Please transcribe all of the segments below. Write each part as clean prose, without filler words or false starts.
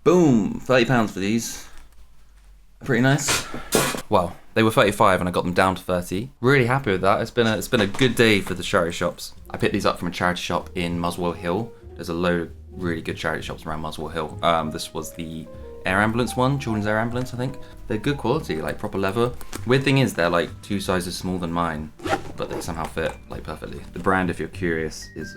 Boom, £30 for these. Pretty nice. Well, they were 35 and I got them down to 30. Really happy with that. It's been a good day for the charity shops. I picked these up from a charity shop in Muswell Hill. There's a load of really good charity shops around Muswell Hill. This was the air ambulance one, children's air ambulance, I think. They're good quality, like proper leather. Weird thing is they're like 2 sizes smaller than mine, but they somehow fit like perfectly. The brand, if you're curious, is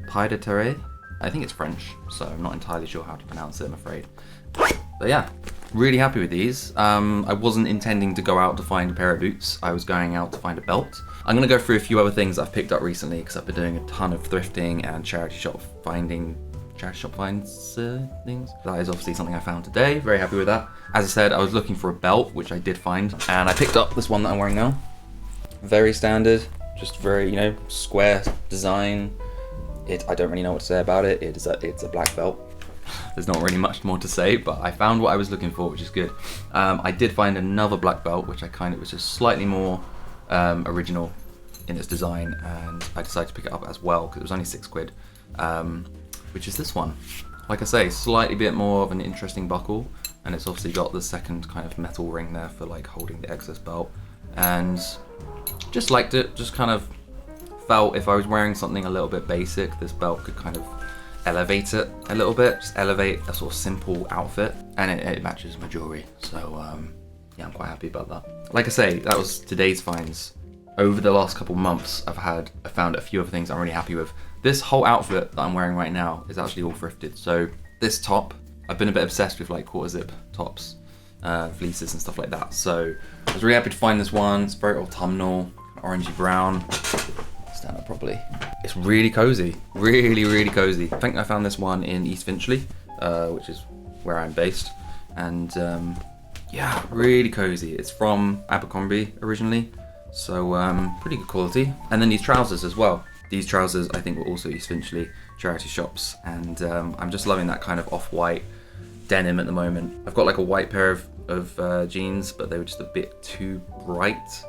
Pied de Terre. I think it's French, so I'm not entirely sure how to pronounce it, I'm afraid. But yeah, really happy with these. I wasn't intending to go out to find a pair of boots. I was going out to find a belt. I'm gonna go through a few other things I've picked up recently because I've been doing a ton of thrifting and charity shop finds things. That is obviously something I found today. Very happy with that. As I said, I was looking for a belt, which I did find, and I picked up this one that I'm wearing now. Very standard, just very, square design. I don't really know what to say about it. It's a black belt. There's not really much more to say, but I found what I was looking for, which is good. I did find another black belt, which was just slightly more original in its design, and I decided to pick it up as well because it was only £6, which is this one. Like I say, slightly bit more of an interesting buckle, and it's obviously got the second kind of metal ring there for like holding the excess belt, and just liked it. Just kind of felt if I was wearing something a little bit basic, this belt could kind of elevate it a little bit, just elevate a sort of simple outfit, and it matches my jewelry. So yeah, I'm quite happy about that. Like I say, that was today's finds. Over the last couple months, I found a few other things I'm really happy with. This whole outfit that I'm wearing right now is actually all thrifted. So this top, I've been a bit obsessed with like quarter zip tops, fleeces and stuff like that. So I was really happy to find this one. It's very autumnal, orangey brown. Stand up properly. It's really cozy, really cozy. I think I found this one in East Finchley, which is where I'm based, and yeah, really cozy. It's from Abercrombie originally, so pretty good quality. And then these trousers as well. These trousers I think were also East Finchley charity shops, and I'm just loving that kind of off-white denim at the moment. I've got like a white pair of jeans, but they were just a bit too bright.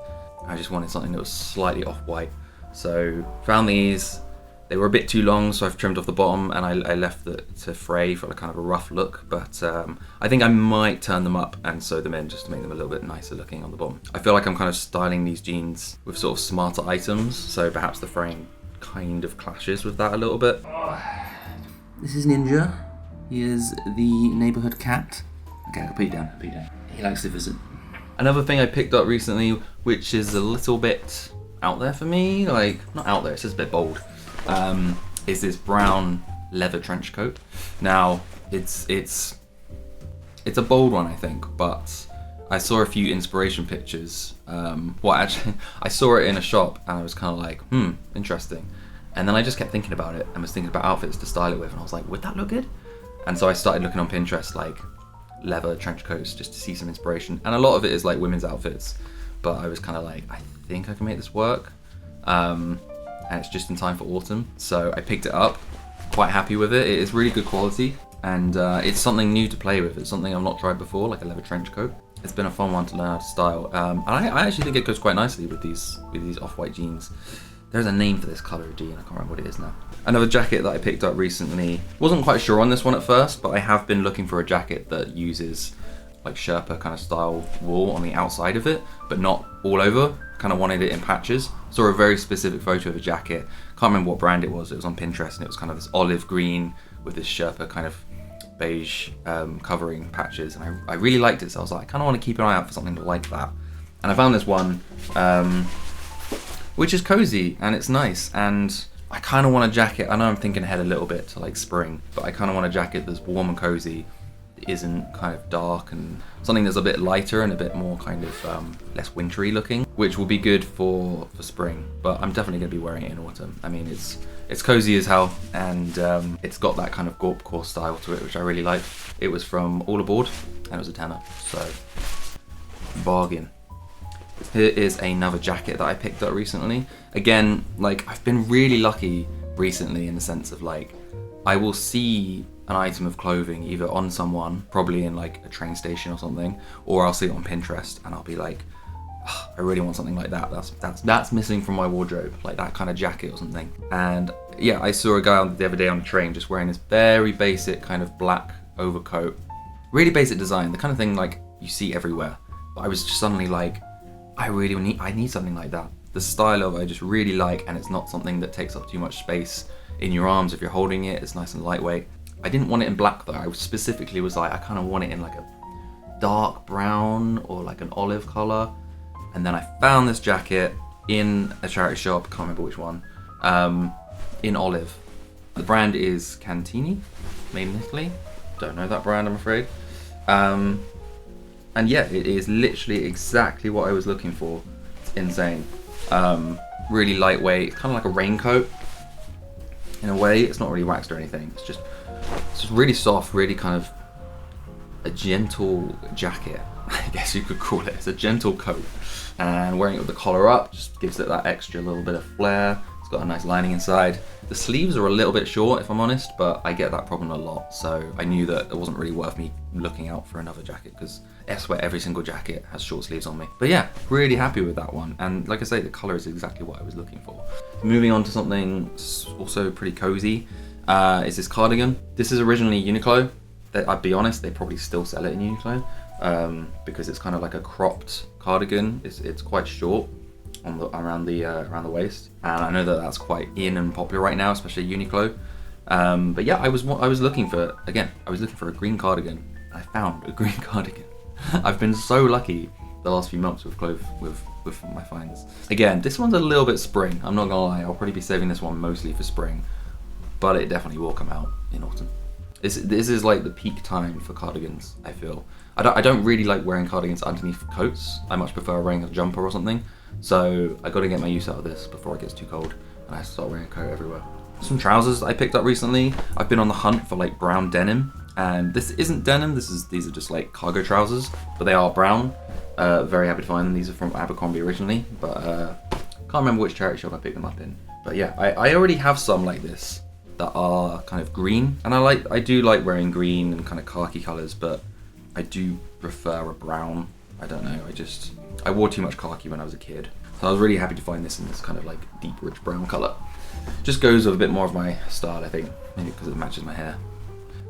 I just wanted something that was slightly off-white. So found these. They were a bit too long, so I've trimmed off the bottom, and I left it to fray for kind of a rough look, but I think I might turn them up and sew them in just to make them a little bit nicer looking on the bottom. I feel like I'm kind of styling these jeans with sort of smarter items, so perhaps the fraying kind of clashes with that a little bit. This is Ninja. He is the neighborhood cat. Okay, I'll put you down, He likes to visit. Another thing I picked up recently, which is a little bit out there for me, like not out there, it's just a bit bold, is this brown leather trench coat. Now it's a bold one, I think, but I saw a few inspiration pictures. I saw it in a shop and I was kind of like, interesting, and then I just kept thinking about it and was thinking about outfits to style it with, and I was like, would that look good? And so I started looking on Pinterest like leather trench coats just to see some inspiration, and a lot of it is like women's outfits, but I was kind of like, I think I can make this work, and it's just in time for autumn, so I picked it up. Quite happy with it. It is really good quality, and it's something new to play with. It's something I've not tried before, like a leather trench coat. It's been a fun one to learn how to style, and I actually think it goes quite nicely with these off-white jeans. There's a name for this colour of jean, I can't remember what it is now. Another jacket that I picked up recently, wasn't quite sure on this one at first, but I have been looking for a jacket that uses like Sherpa kind of style wool on the outside of it, but not all over. Kind of wanted it in patches. Saw a very specific photo of a jacket. Can't remember what brand it was. It was on Pinterest, and it was kind of this olive green with this Sherpa kind of beige covering patches, and I really liked it. So I was like, I kind of want to keep an eye out for something like that. And I found this one, which is cozy and it's nice. And I kind of want a jacket. I know I'm thinking ahead a little bit to like spring, but I kind of want a jacket that's warm and cozy, isn't kind of dark, and something that's a bit lighter and a bit more kind of less wintry looking, which will be good for spring, but I'm definitely going to be wearing it in autumn. I mean, it's cozy as hell, and it's got that kind of gorp core style to it, which I really like. It was from All Aboard and it was a tenner, so bargain. Here is another jacket that I picked up recently. Again, like, I've been really lucky recently in the sense of like, I will see an item of clothing either on someone, probably in like a train station or something, or I'll see it on Pinterest and I'll be like, oh, I really want something like that. That's missing from my wardrobe, like that kind of jacket or something. And yeah, I saw a guy the other day on the train just wearing this very basic kind of black overcoat Really basic design, the kind of thing like you see everywhere. But I was just suddenly like, I need something like that. The style of it I just really like, and it's not something that takes up too much space in your arms if you're holding it. It's nice and lightweight. I didn't want it in black though. I specifically was like, I kind of want it in like a dark brown or like an olive color. And then I found this jacket in a charity shop, can't remember which one, in olive. The brand is Cantini, made in Italy. Don't know that brand, I'm afraid. And yeah, it is literally exactly what I was looking for. It's insane. Really lightweight, kind of like a raincoat in a way. It's not really waxed or anything. It's just really soft, really kind of a gentle jacket, I guess you could call it. It's a gentle coat, and wearing it with the collar up just gives it that extra little bit of flair. It's got a nice lining inside. The sleeves are a little bit short, if I'm honest, but I get that problem a lot, so I knew that it wasn't really worth me looking out for another jacket, because I swear every single jacket has short sleeves on me. But yeah, really happy with that one, and like I say, the color is exactly what I was looking for. Moving on to something also pretty cozy, is this cardigan. This is originally Uniqlo. I'd be honest, they probably still sell it in Uniqlo, because it's kind of like a cropped cardigan. It's quite short around the waist, and I know that that's quite in and popular right now, especially Uniqlo. But yeah, I was looking for a green cardigan. I found a green cardigan. I've been so lucky the last few months with my finds. Again, this one's a little bit spring. I'm not gonna lie. I'll probably be saving this one mostly for spring, but it definitely will come out in autumn. This is like the peak time for cardigans, I feel. I don't really like wearing cardigans underneath coats. I much prefer wearing a jumper or something. So I got to get my use out of this before it gets too cold and I start wearing a coat everywhere. Some trousers I picked up recently. I've been on the hunt for like brown denim, and this isn't denim. These are just like cargo trousers, but they are brown. Very happy to find them. These are from Abercrombie originally, but can't remember which charity shop I picked them up in. But yeah, I already have some like this that are kind of green, and I do like wearing green and kind of khaki colors, but I do prefer a brown. I don't know, I wore too much khaki when I was a kid, so I was really happy to find this in this kind of like deep rich brown color. Just goes with a bit more of my style, I think, maybe because it matches my hair.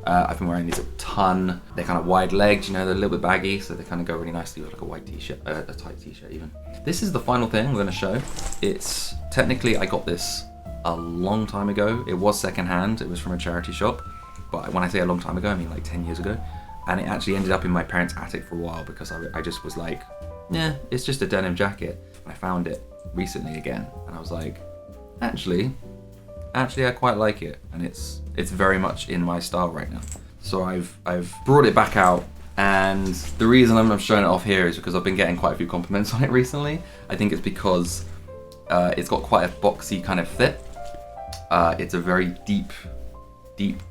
I've been wearing these a ton. They're kind of wide legged, you know, they're a little bit baggy, so they kind of go really nicely with like a white t-shirt, a tight t-shirt even. This is the final thing I'm going to show. It's technically, I got this a long time ago. It was secondhand. It was from a charity shop, but when I say a long time ago, I mean like 10 years ago. And it actually ended up in my parents' attic for a while because I just was like, yeah, it's just a denim jacket. I found it recently again, and I was like, actually I quite like it, and it's very much in my style right now. So I've brought it back out, and the reason I'm showing it off here is because I've been getting quite a few compliments on it recently. I think it's because it's got quite a boxy kind of fit. It's a very deep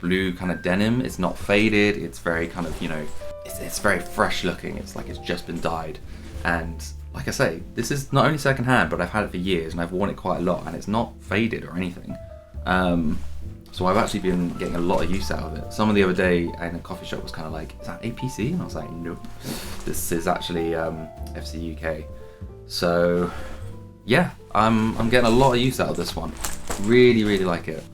blue kind of denim. It's not faded. It's very kind of, you know, it's very fresh looking. It's like it's just been dyed. And like I say, this is not only secondhand, but I've had it for years and I've worn it quite a lot, and it's not faded or anything. So I've actually been getting a lot of use out of it. Someone the other day in a coffee shop was kind of like, is that APC? And I was like, nope. This is actually FC UK. So yeah, I'm getting a lot of use out of this one. Really like it.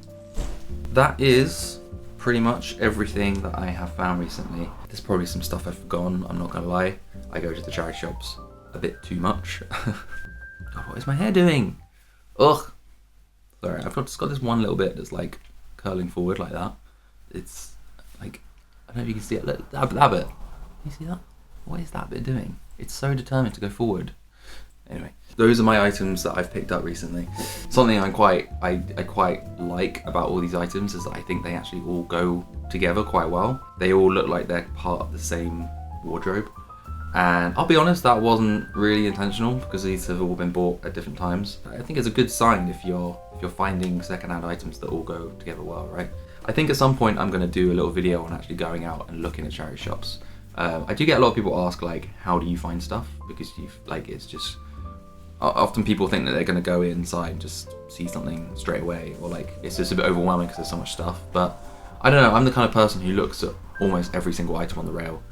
That is pretty much everything that I have found recently. There's probably some stuff I've forgotten, I'm not gonna lie. I go to the charity shops a bit too much. God, what is my hair doing? Ugh. Sorry, I've just got this one little bit that's like curling forward like that. It's like, I don't know if you can see it. Look, that bit. Can you see that? What is that bit doing? It's so determined to go forward. Anyway, those are my items that I've picked up recently. Something I quite like about all these items is that I think they actually all go together quite well. They all look like they're part of the same wardrobe. And I'll be honest, that wasn't really intentional because these have all been bought at different times. I think it's a good sign if you're finding secondhand items that all go together well, right? I think at some point I'm going to do a little video on actually going out and looking at charity shops. I do get a lot of people ask like, how do you find stuff? Because it's just, often people think that they're going to go inside and just see something straight away, or like it's just a bit overwhelming because there's so much stuff. But I don't know, I'm the kind of person who looks at almost every single item on the rail.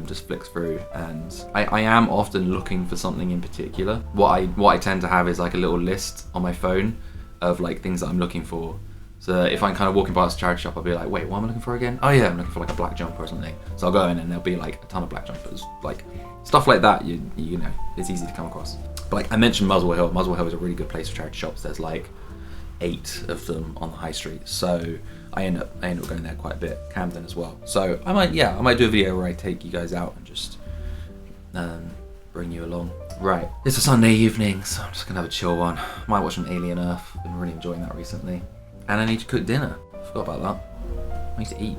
Just flicks through, and I am often looking for something in particular. What I tend to have is like a little list on my phone of like things that I'm looking for, So if I'm kind of walking past a charity shop, I'll be like, wait, what am I looking for again? Oh yeah, I'm looking for like a black jumper or something. So I'll go in and there'll be like a ton of black jumpers, like stuff like that. You know, it's easy to come across. But like I mentioned, Muswell Hill. Muswell Hill is a really good place for charity shops. There's like 8 of them on the high street. So I end up going there quite a bit. Camden as well. So I might do a video where I take you guys out and just bring you along. Right, it's a Sunday evening, so I'm just gonna have a chill one. Might watch some Alien Earth. Been really enjoying that recently. And I need to cook dinner. Forgot about that. I need to eat.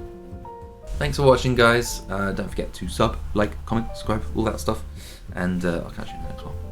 Thanks for watching, guys. Don't forget to sub, like, comment, subscribe, all that stuff. And I'll catch you in the next one.